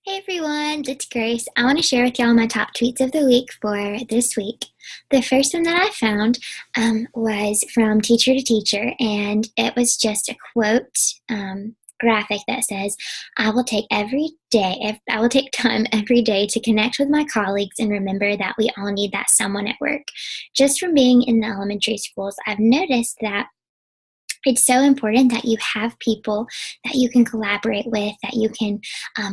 Hey everyone, it's Grace. I want to share with y'all my top tweets of the week for this week. The first one that I found was from Teacher to Teacher, and it was just a quote graphic that says, I will take time every day to connect with my colleagues and remember that we all need that someone at work." Just from being in the elementary schools, I've noticed that it's so important that you have people that you can collaborate with, that you can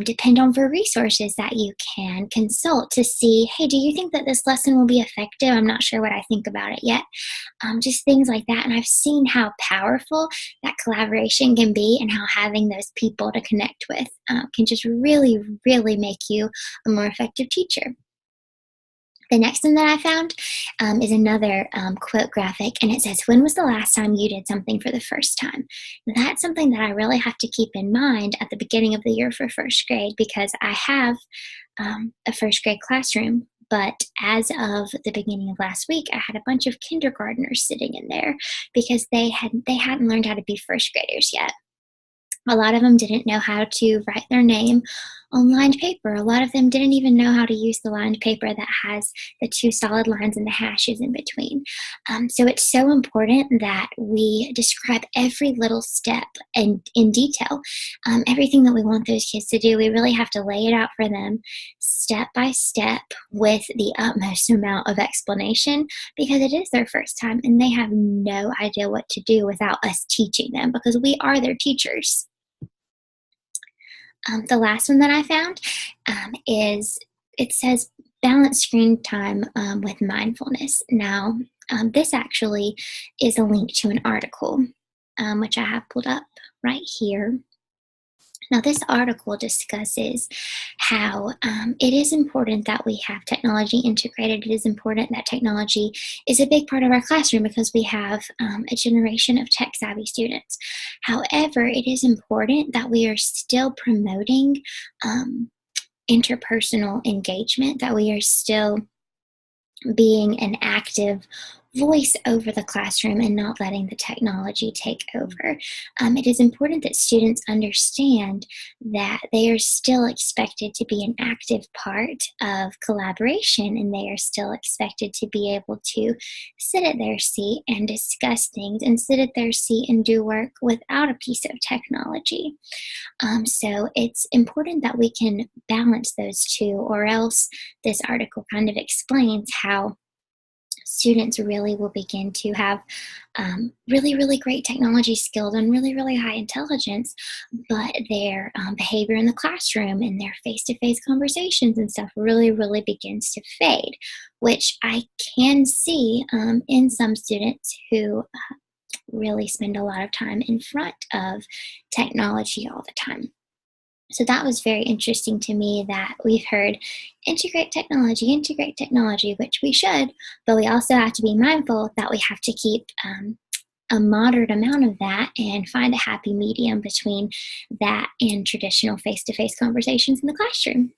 depend on for resources, that you can consult to see, hey, do you think that this lesson will be effective? I'm not sure what I think about it yet. Just things like that. And I've seen how powerful that collaboration can be and how having those people to connect with can just really, really make you a more effective teacher. The next one that I found is another quote graphic, and it says, "When was the last time you did something for the first time?" That's something that I really have to keep in mind at the beginning of the year for first grade because I have a first grade classroom. But as of the beginning of last week, I had a bunch of kindergartners sitting in there because they hadn't learned how to be first graders yet. A lot of them didn't know how to write their name on lined paper. A lot of them didn't even know how to use the lined paper that has the two solid lines and the hashes in between. So it's so important that we describe every little step and in detail. Everything that we want those kids to do, we really have to lay it out for them step by step with the utmost amount of explanation because it is their first time and they have no idea what to do without us teaching them because we are their teachers. The last one that I found is it says balance screen time with mindfulness. Now, this actually is a link to an article, which I have pulled up right here. Now, this article discusses how it is important that we have technology integrated. It is important that technology is a big part of our classroom because we have a generation of tech savvy students. However, it is important that we are still promoting interpersonal engagement, that we are still being an active voice over the classroom and not letting the technology take over. It is important that students understand that they are still expected to be an active part of collaboration and they are still expected to be able to sit at their seat and discuss things and sit at their seat and do work without a piece of technology. So it's important that we can balance those two, or else this article kind of explains how students really will begin to have really, really great technology skills and really, really high intelligence, but their behavior in the classroom and their face to face conversations and stuff really, really begins to fade, which I can see in some students who really spend a lot of time in front of technology all the time. So that was very interesting to me that we've heard integrate technology, which we should, but we also have to be mindful that we have to keep a moderate amount of that and find a happy medium between that and traditional face to face conversations in the classroom.